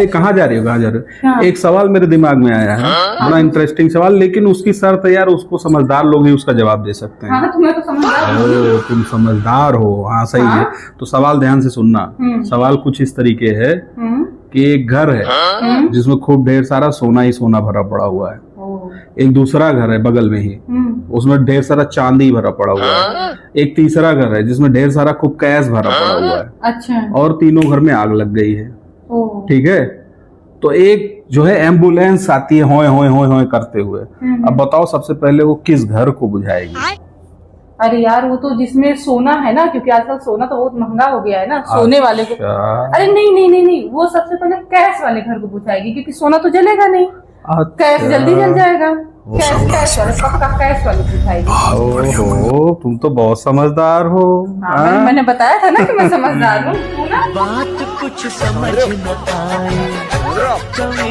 कहाँ जा रही हो, कहाँ जा रही हो? हाँ। एक सवाल मेरे दिमाग में आया है, बड़ा इंटरेस्टिंग सवाल, लेकिन उसकी शर्त है यार, उसको समझदार लोग ही उसका जवाब दे सकते हैं। हाँ तुम्हें तो समझदार हूँ। ओ, तुम समझदार हो, हाँ सही है। तो सवाल ध्यान से सुनना। सवाल कुछ इस तरीके है कि एक घर है जिसमें खूब ढेर सारा सोना ही सोना भरा पड़ा हुआ है। एक दूसरा घर है बगल में ही, उसमें ढेर सारा चांदी भरा पड़ा हुआ है। एक तीसरा घर है जिसमें ढेर सारा खूब कैश भरा पड़ा हुआ है। अच्छा। और तीनों घर में आग लग गई है। ठीक है, तो एक जो है एम्बुलेंस आती है होए होए होए होए करते हुए। अब बताओ सबसे पहले वो किस घर को बुझाएगी? अरे यार वो तो जिसमें सोना है ना, क्योंकि आजकल सोना तो बहुत महंगा हो गया है ना, सोने वाले को। अरे नहीं नहीं नहीं नहीं, वो सबसे पहले कैश वाले घर को बुझाएगी, क्योंकि सोना तो जलेगा नहीं। कैश जल्दी जल जाएगा। कैश वाले, पक्का कैश वाले बुझाएगी। ओहो, तुम तो बहुत समझदार हो। हाँ, मैंने बताया था ना कि मैं समझदार हूँ। बात कुछ समझ न आए, कभी